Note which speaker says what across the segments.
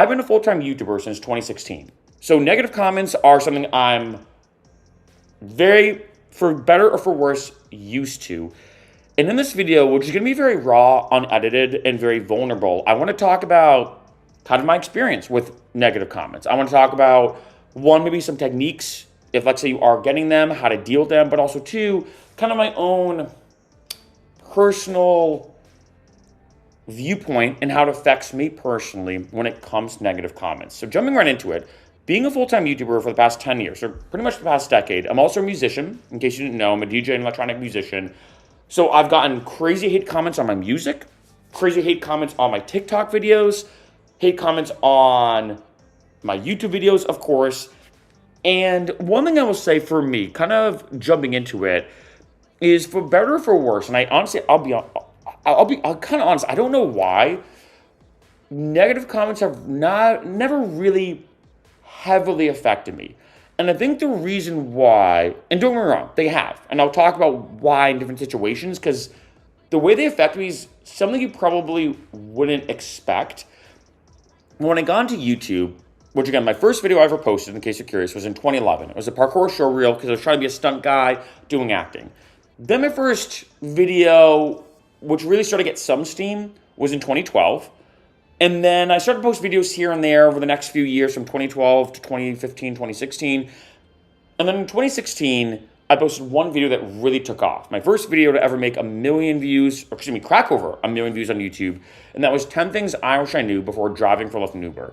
Speaker 1: I've been a full-time YouTuber since 2016. So negative comments are something I'm very, for better or for worse, used to. And in this video, which is going to be very raw, unedited, and very vulnerable, I want to talk about kind of my experience with negative comments. I want to talk about, one, maybe some techniques, if let's say you are getting them, how to deal with them, but also two, kind of my own personal viewpoint and how it affects me personally when it comes to negative comments. So jumping right into it, being a full-time YouTuber for the past 10 years, or pretty much the past decade, I'm also a musician. In case you didn't know, I'm a DJ and electronic musician. So I've gotten crazy hate comments on my music, crazy hate comments on my TikTok videos, hate comments on my YouTube videos, of course. And one thing I will say for me, kind of jumping into it, is for better or for worse, and I honestly, I'll be kind of honest, I don't know why negative comments have never really heavily affected me. And I think the reason why, and don't get me wrong, they have, and I'll talk about why in different situations, because the way they affect me is something you probably wouldn't expect. When I got into YouTube, which again, my first video I ever posted, in case you're curious, was in 2011. It was a parkour show reel because I was trying to be a stunt guy doing acting. Then my first video, which really started to get some steam, was in 2012. And then I started to post videos here and there over the next few years from 2012 to 2015, 2016. And then in 2016, I posted one video that really took off. My first video to ever make a million views, or excuse me, crack over a million views on YouTube. And that was 10 things I wish I knew before driving for Lyft and Uber.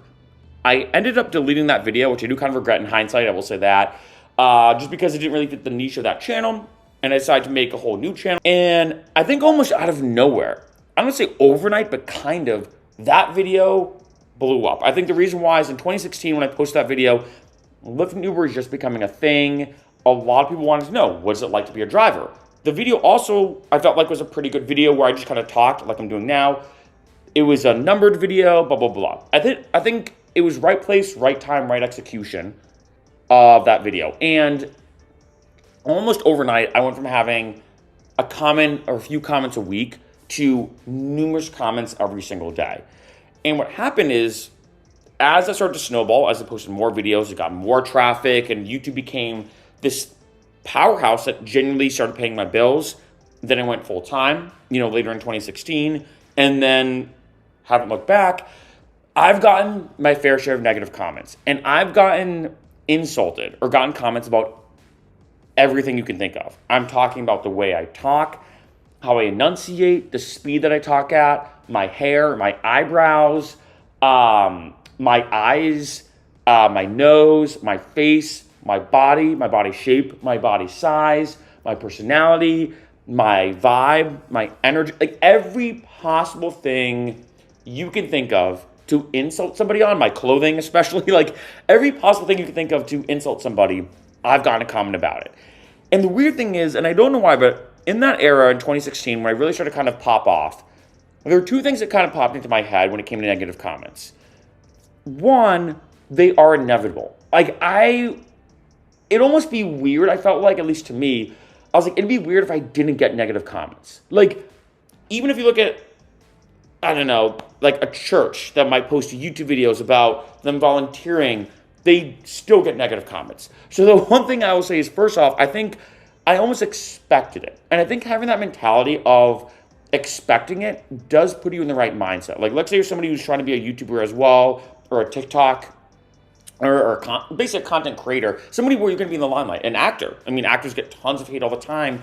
Speaker 1: I ended up deleting that video, which I do kind of regret in hindsight, I will say that, just because it didn't really fit the niche of that channel. And I decided to make a whole new channel. And I think almost out of nowhere, I don't say overnight, but kind of, that video blew up. I think the reason why is in 2016, when I posted that video, Lyft and Uber is just becoming a thing. A lot of people wanted to know, what is it like to be a driver? The video also, I felt like was a pretty good video where I just kind of talked like I'm doing now. It was a numbered video, blah, blah, blah. I think it was right place, right time, right execution of that video. And almost overnight, I went from having a comment or a few comments a week to numerous comments every single day. And what happened is, as I started to snowball, as I posted more videos, it got more traffic, and YouTube became this powerhouse that genuinely started paying my bills. Then I went full time, later in 2016, and then haven't looked back. I've gotten my fair share of negative comments, and I've gotten insulted or gotten comments about everything you can think of. I'm talking about the way I talk, how I enunciate, the speed that I talk at, my hair, my eyebrows, my eyes, my nose, my face, my body shape, my body size, my personality, my vibe, my energy, like every possible thing you can think of to insult somebody on, my clothing especially, like every possible thing you can think of to insult somebody, I've gotten a comment about it. And the weird thing is, and I don't know why, but in that era in 2016, when I really started to kind of pop off, there were two things that kind of popped into my head when it came to negative comments. One, they are inevitable. It'd almost be weird, I felt like, at least to me, I was like, it'd be weird if I didn't get negative comments. Like, even if you look at, I don't know, like a church that might post YouTube videos about them volunteering, they still get negative comments. So the one thing I will say is, first off, I think I almost expected it. And I think having that mentality of expecting it does put you in the right mindset. Like, let's say you're somebody who's trying to be a YouTuber as well, or a TikTok, or basically a content creator, somebody where you're going to be in the limelight, an actor. I mean, actors get tons of hate all the time.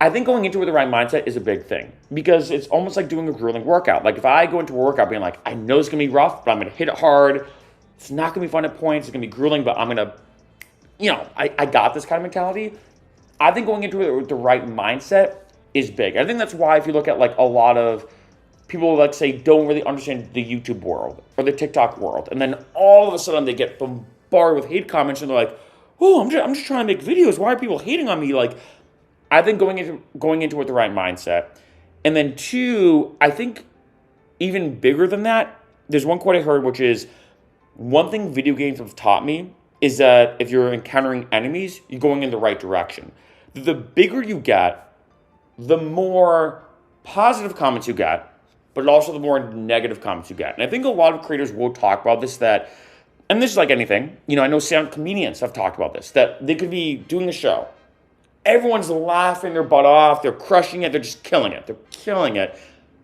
Speaker 1: I think going into it with the right mindset is a big thing, because it's almost like doing a grueling workout. Like, if I go into a workout being like, I know it's going to be rough, but I'm going to hit it hard. It's not going to be fun at points. It's going to be grueling, but I'm going to, I got this kind of mentality. I think going into it with the right mindset is big. I think that's why if you look at like a lot of people, let's say, don't really understand the YouTube world or the TikTok world, and then all of a sudden they get bombarded with hate comments and they're like, oh, I'm just trying to make videos. Why are people hating on me? Like, I think going into it with the right mindset. And then two, I think even bigger than that, there's one quote I heard, which is, one thing video games have taught me is that if you're encountering enemies, you're going in the right direction. The bigger you get, the more positive comments you get, but also the more negative comments you get. And I think a lot of creators will talk about this, that, and this is like anything, I know some comedians have talked about this, that they could be doing a show. Everyone's laughing their butt off. They're crushing it. They're just killing it. They're killing it.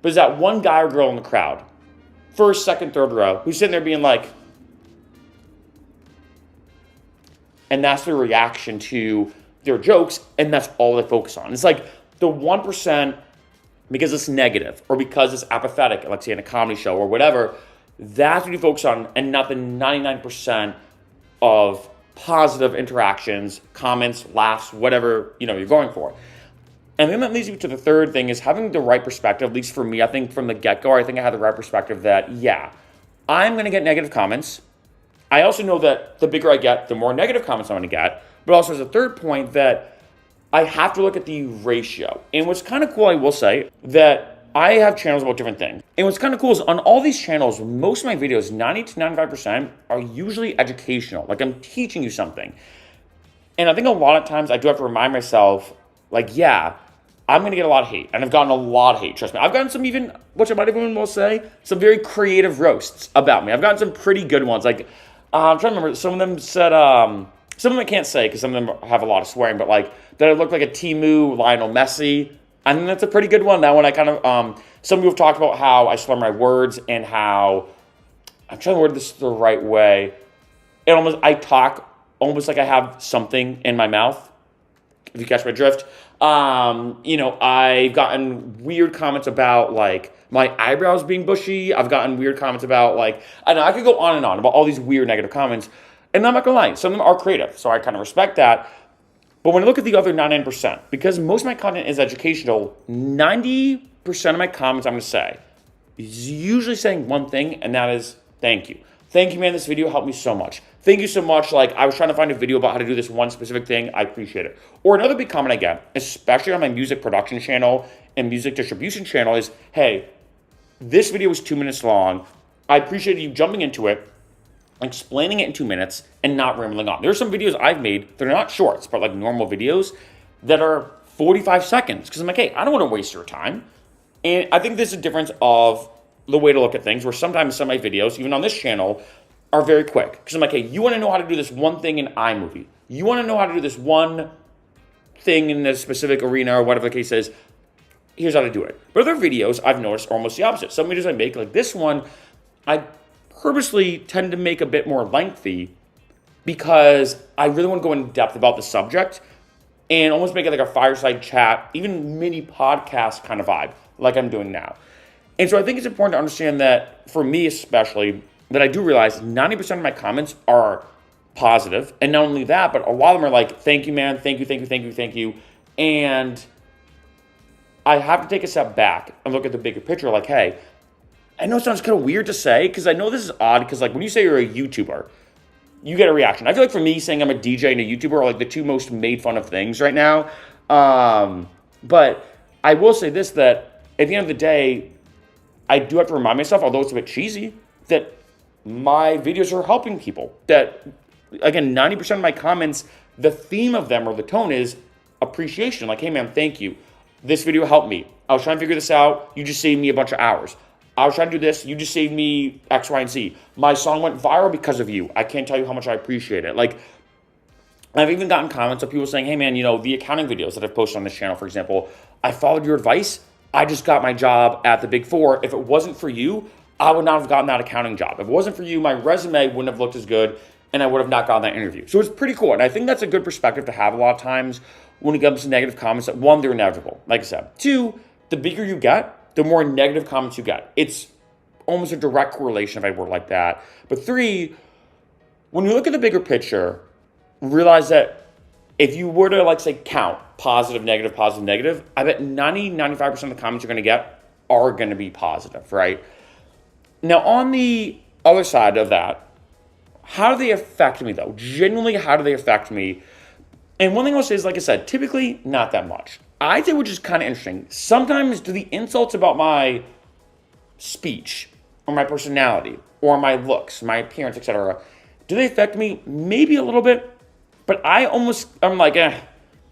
Speaker 1: But there's that one guy or girl in the crowd, first, second, third row, who's sitting there being like, and that's their reaction to their jokes, and that's all they focus on. It's like the 1%, because it's negative or because it's apathetic, let's say in a comedy show or whatever, that's what you focus on, and not the 99% of positive interactions, comments, laughs, whatever you're going for. And then that leads you to the third thing, is having the right perspective. At least for me, I think from the get-go, I think I had the right perspective that, yeah, I'm going to get negative comments. I also know that the bigger I get, the more negative comments I'm going to get. But also as a third point, that I have to look at the ratio. And what's kind of cool, I will say, that I have channels about different things. And what's kind of cool is on all these channels, most of my videos, 90 to 95%, are usually educational. Like I'm teaching you something. And I think a lot of times I do have to remind myself, like, yeah, I'm going to get a lot of hate. And I've gotten a lot of hate, trust me. I've gotten some even, which I might even will say, some very creative roasts about me. I've gotten some pretty good ones. Like, I'm trying to remember, some of them said, some of them I can't say because some of them have a lot of swearing, but like, that I look like a Timu Lionel Messi. I think that's a pretty good one. That one I kind of, some people have talked about how I slur my words and how, I'm trying to word this the right way. I talk almost like I have something in my mouth, if you catch my drift. I've gotten weird comments about like my eyebrows being bushy. I've gotten weird comments about like, I could go on and on about all these weird negative comments. And I'm not gonna lie, some of them are creative, so I kind of respect that. But when I look at the other 99%, because most of my content is educational, 90% of my comments I'm gonna say is usually saying one thing, and that is thank you. Thank you, man, this video helped me so much. Thank you so much. Like, I was trying to find a video about how to do this one specific thing. I appreciate it. Or another big comment I get, especially on my music production channel and music distribution channel, is, hey, this video was 2 minutes long. I appreciate you jumping into it, explaining it in 2 minutes, and not rambling on. There are some videos I've made that are not shorts, but like normal videos that are 45 seconds. Because I'm like, hey, I don't want to waste your time. And I think there's a difference of the way to look at things, where sometimes some of my videos, even on this channel, are very quick. Because I'm like, hey, you want to know how to do this one thing in iMovie. You want to know how to do this one thing in this specific arena or whatever the case is. Here's how to do it. But other videos, I've noticed, are almost the opposite. Some videos I make, like this one, I purposely tend to make a bit more lengthy because I really want to go in depth about the subject and almost make it like a fireside chat, even mini podcast kind of vibe, like I'm doing now. And so I think it's important to understand that, for me especially, that I do realize 90% of my comments are positive. And not only that, but a lot of them are like, thank you, man, thank you, thank you, thank you, thank you. And I have to take a step back and look at the bigger picture, like, hey, I know it sounds kind of weird to say, because I know this is odd, because like when you say you're a YouTuber, you get a reaction. I feel like for me, saying I'm a DJ and a YouTuber are like the two most made fun of things right now. But I will say this, that at the end of the day, I do have to remind myself, although it's a bit cheesy, that my videos are helping people. That, again, 90% of my comments, the theme of them or the tone is appreciation. Like, hey, man, thank you. This video helped me. I was trying to figure this out. You just saved me a bunch of hours. I was trying to do this. You just saved me X, Y, and Z. My song went viral because of you. I can't tell you how much I appreciate it. Like, I've even gotten comments of people saying, hey, man, the accounting videos that I've posted on this channel, for example, I followed your advice. I just got my job at the Big Four. If it wasn't for you, I would not have gotten that accounting job. If it wasn't for you, my resume wouldn't have looked as good, and I would have not gotten that interview. So it's pretty cool. And I think that's a good perspective to have a lot of times when it comes to negative comments. That, one, they're inevitable, like I said. Two, the bigger you get, the more negative comments you get. It's almost a direct correlation, if I word like that. But three, when you look at the bigger picture, realize that if you were to, like, say, count positive, negative, I bet 95% of the comments you're going to get are going to be positive, right? Now, on the other side of that, how do they affect me, though? Genuinely, how do they affect me? And one thing I'll say is, like I said, typically not that much. I think, which is kind of interesting, sometimes do the insults about my speech or my personality or my looks, my appearance, etc., do they affect me? Maybe a little bit. But I'm like,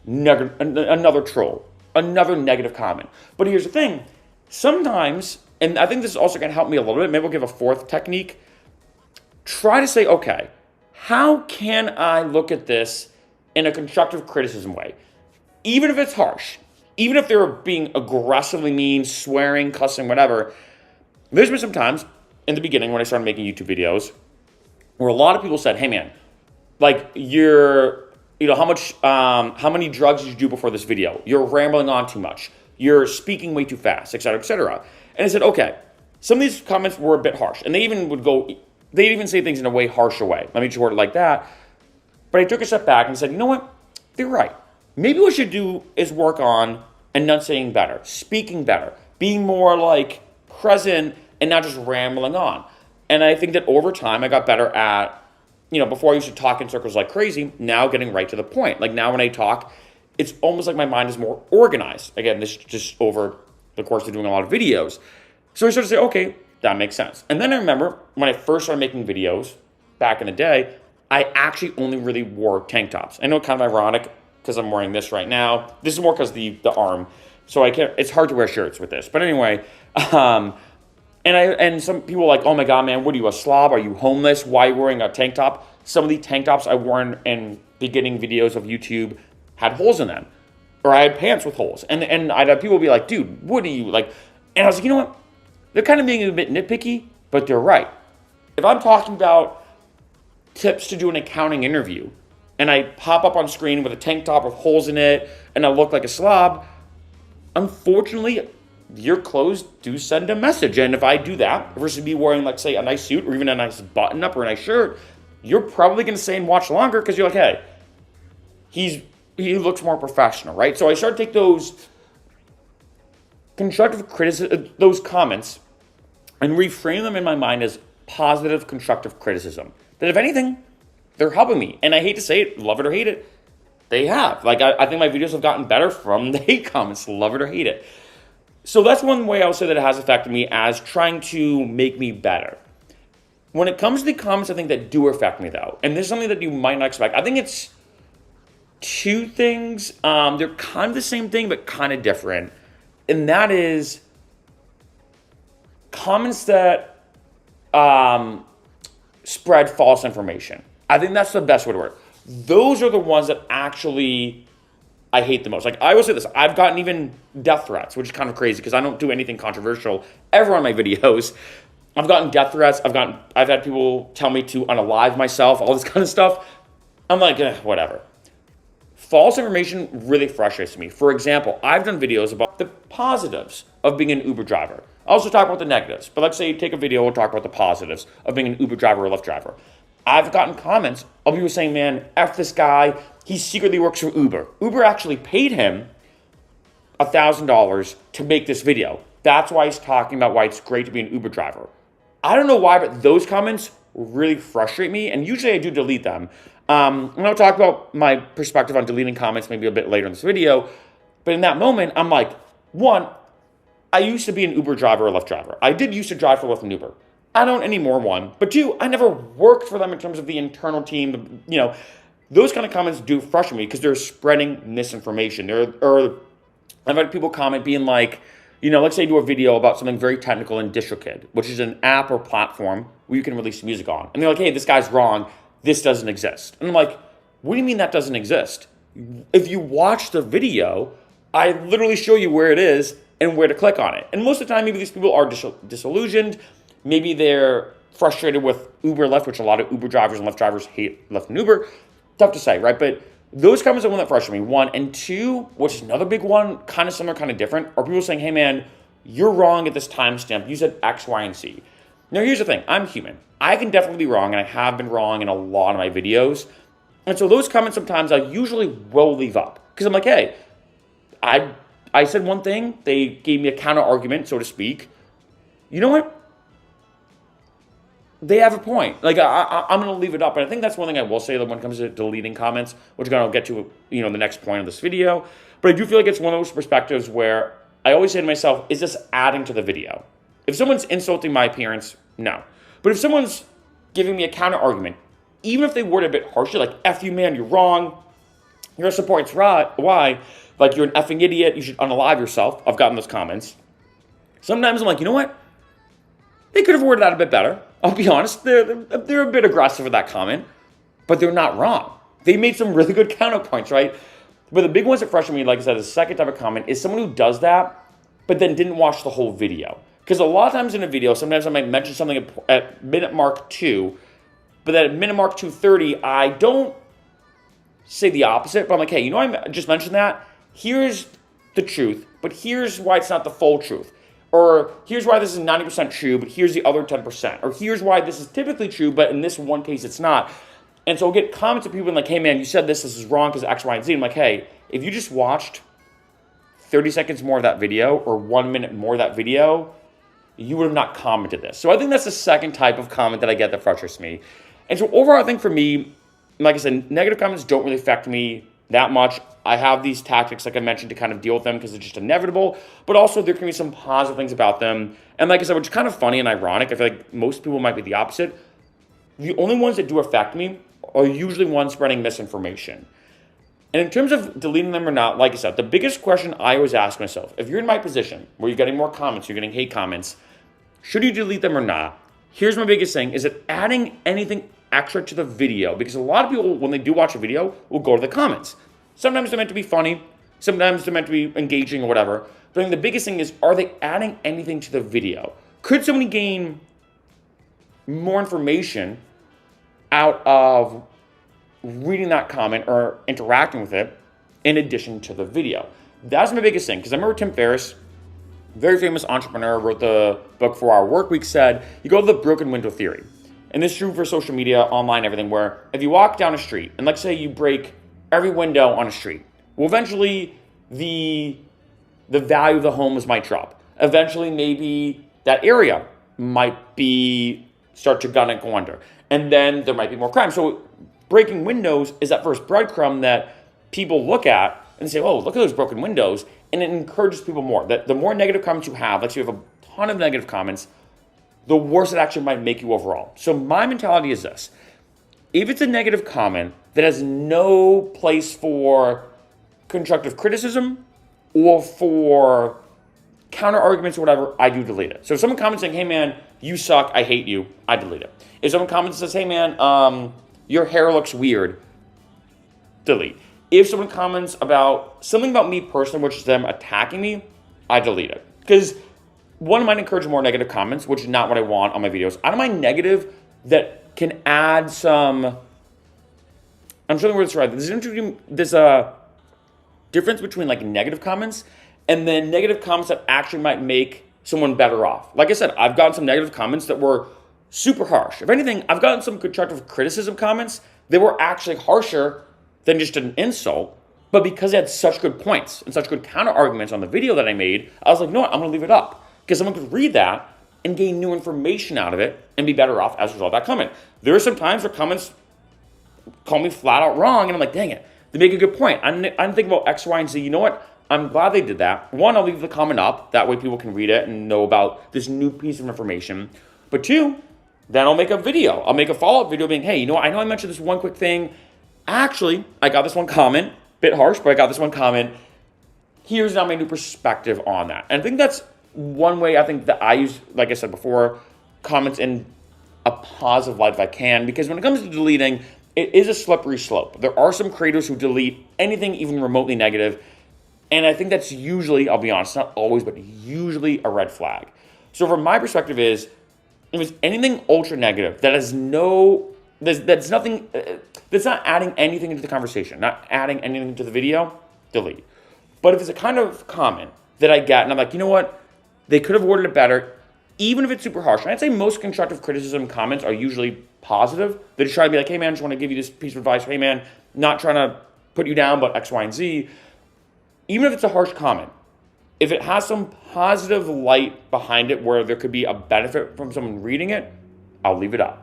Speaker 1: another troll, another negative comment. But here's the thing. Sometimes, and I think this is also going to help me a little bit. Maybe we'll give a fourth technique. Try to say, okay, how can I look at this in a constructive criticism way? Even if it's harsh, even if they're being aggressively mean, swearing, cussing, whatever. There's been some times in the beginning when I started making YouTube videos where a lot of people said, hey man, like how many drugs did you do before this video? You're rambling on too much. You're speaking way too fast, et cetera, et cetera. And I said, okay, some of these comments were a bit harsh. And they'd even say things in a way harsher way. Let me just word it like that. But I took a step back and said, you know what? They're right. Maybe what we should do is work on enunciating better, speaking better, being more like present and not just rambling on. And I think that over time I got better at, before I used to talk in circles like crazy, now getting right to the point. Like now when I talk, it's almost like my mind is more organized. Again, this is just over the course of doing a lot of videos. So I started to say, okay, that makes sense. And then I remember when I first started making videos back in the day, I actually only really wore tank tops. I know it's kind of ironic because I'm wearing this right now. This is more because the arm. So it's hard to wear shirts with this. But anyway, and some people are like, oh my God, man, what are you, a slob? Are you homeless? Why are you wearing a tank top? Some of the tank tops I wore in beginning videos of YouTube had holes in them. Or I had pants with holes. And I'd have people be like, dude, what are you like? And I was like, you know what? They're kind of being a bit nitpicky, but they're right. If I'm talking about tips to do an accounting interview, and I pop up on screen with a tank top with holes in it, and I look like a slob, unfortunately, your clothes do send a message. And if I do that, versus me wearing, like, say, a nice suit, or even a nice button-up or a nice shirt, you're probably going to stay and watch longer because you're like, hey, he looks more professional, right? So I started to take those constructive criticism, those comments, and reframe them in my mind as positive constructive criticism. That if anything, they're helping me. And I hate to say it, love it or hate it, they have. Like, I think my videos have gotten better from the hate comments, love it or hate it. So that's one way I would say that it has affected me as trying to make me better. When it comes to the comments, I think that do affect me, though. And this is something that you might not expect. I think it's two things. They're kind of the same thing, but kind of different. And that is comments that spread false information. I think that's the best way to word it. Those are the ones that actually I hate the most. Like, I will say this, I've gotten even death threats, which is kind of crazy because I don't do anything controversial ever on my videos. I've gotten death threats. I've had people tell me to unalive myself, all this kind of stuff. I'm like, whatever. False information really frustrates me. For example, I've done videos about the positives of being an Uber driver. I also talk about the negatives, but let's say you take a video, we'll talk about the positives of being an Uber driver or Lyft driver. I've gotten comments of people saying, man, F this guy, he secretly works for Uber. Uber actually paid him $1,000 to make this video. That's why he's talking about why it's great to be an Uber driver. I don't know why, but those comments really frustrate me, and usually I do delete them. And I'll talk about my perspective on deleting comments maybe a bit later in this video, but in that moment, I'm like, one, I used to be an Uber driver or Lyft driver. I did used to drive for Lyft and Uber. I don't anymore, one. But two, I never worked for them in terms of the internal team. Those kind of comments do frustrate me because they're spreading misinformation. I've had people comment being like, let's say you do a video about something very technical in DistroKid, which is an app or platform where you can release music on. And they're like, hey, this guy's wrong. This doesn't exist. And I'm like, what do you mean that doesn't exist? If you watch the video, I literally show you where it is and where to click on it. And most of the time, maybe these people are disillusioned. Maybe they're frustrated with Uber Lyft, which a lot of Uber drivers and Lyft drivers hate Lyft and Uber. Tough to say, right? But those comments are one that frustrate me. One. And two, which is another big one, kind of similar, kind of different, are people saying, hey, man, you're wrong at this timestamp. You said X, Y, and Z. Now, here's the thing. I'm human. I can definitely be wrong, and I have been wrong in a lot of my videos. And so those comments sometimes I usually will leave up. Because I'm like, hey, I said one thing. They gave me a counter argument, so to speak. You know what? They have a point. Like, I'm going to leave it up. And I think that's one thing I will say when it comes to deleting comments, which I'm going to get to, the next point of this video. But I do feel like it's one of those perspectives where I always say to myself, is this adding to the video? If someone's insulting my appearance, no. But if someone's giving me a counter argument, even if they word it a bit harshly, like, F you, man, you're wrong, your support's right, why? Like, you're an effing idiot, you should unalive yourself. I've gotten those comments. Sometimes I'm like, you know what? They could have worded that a bit better. I'll be honest, they're a bit aggressive with that comment, but they're not wrong. They made some really good counterpoints, right? But the big ones that frustrate me, like I said, the second type of comment is someone who does that, but then didn't watch the whole video. Because a lot of times in a video, sometimes I might mention something at minute mark 2, but then at minute mark 2:30, I don't say the opposite, but I'm like, hey, you know, I just mentioned that. Here's the truth, but here's why it's not the full truth. Or here's why this is 90% true, but here's the other 10%. Or here's why this is typically true, but in this one case, it's not. And so I'll get comments of people like, hey, man, you said this is wrong because X, Y, and Z. I'm like, hey, if you just watched 30 seconds more of that video or 1 minute more of that video, you would have not commented this. So I think that's the second type of comment that I get that frustrates me. And so overall, I think for me, like I said, negative comments don't really affect me that much. I have these tactics, like I mentioned, to kind of deal with them because it's just inevitable, but also there can be some positive things about them. And like I said, which is kind of funny and ironic, I feel like most people might be the opposite. The only ones that do affect me are usually ones spreading misinformation. And in terms of deleting them or not, like I said, the biggest question I always ask myself, if you're in my position where you're getting more comments, you're getting hate comments, should you delete them or not? Here's my biggest thing, is it adding anything extra to the video? Because a lot of people, when they do watch a video, will go to the comments. Sometimes they're meant to be funny, sometimes they're meant to be engaging or whatever. But I think the biggest thing is, are they adding anything to the video? Could somebody gain more information out of reading that comment or interacting with it in addition to the video? That's my biggest thing, because I remember Tim Ferriss, very famous entrepreneur, wrote the book 4 Hour Workweek, said, you go to the broken window theory. And this is true for social media, online, everything, where if you walk down a street, and let's say you break every window on a street, well, eventually the value of the homes might drop. Eventually, maybe that area might start to gun and go under. And then there might be more crime. So breaking windows is that first breadcrumb that people look at and say, oh, look at those broken windows. And it encourages people more. That the more negative comments you have, let's say you have a ton of negative comments, the worse it actually might make you overall. So my mentality is this. If it's a negative comment that has no place for constructive criticism or for counter arguments or whatever, I do delete it. So if someone comments saying, hey man, you suck, I hate you, I delete it. If someone comments and says, hey man, your hair looks weird, delete. If someone comments about something about me personally, which is them attacking me, I delete it. Because one might encourage more negative comments, which is not what I want on my videos. I don't mind negative that can add some, I'm sure the word's right. There's a difference between like negative comments and then negative comments that actually might make someone better off. Like I said, I've gotten some negative comments that were super harsh. If anything, I've gotten some constructive criticism comments that were actually harsher than just an insult, but because they had such good points and such good counter arguments on the video that I made, I was like, no, I'm gonna leave it up. Because someone could read that and gain new information out of it and be better off as a result of that comment. There are some times where comments call me flat out wrong, and I'm like, dang it, they make a good point. I didn't think about X, Y, and Z. You know what? I'm glad they did that. One, I'll leave the comment up. That way people can read it and know about this new piece of information. But two, then I'll make a video. I'll make a follow-up video being, hey, you know what? I know I mentioned this one quick thing. Actually, I got this one comment, bit harsh, but I got this one comment. Here's now my new perspective on that. And I think that's one way I think that I use, like I said before, comments in a positive light if I can, because when it comes to deleting, it is a slippery slope. There are some creators who delete anything even remotely negative, and I think that's usually, I'll be honest, not always, but usually a red flag. So from my perspective is, if it's anything ultra negative that has that's nothing, that's not adding anything into the conversation, not adding anything to the video, delete. But if it's a kind of comment that I get, and I'm like, you know what, they could have worded it better, even if it's super harsh. And I'd say most constructive criticism comments are usually positive. They just try to be like, hey man, I just want to give you this piece of advice. Hey man, not trying to put you down, but X, Y, and Z. Even if it's a harsh comment, if it has some positive light behind it where there could be a benefit from someone reading it, I'll leave it up.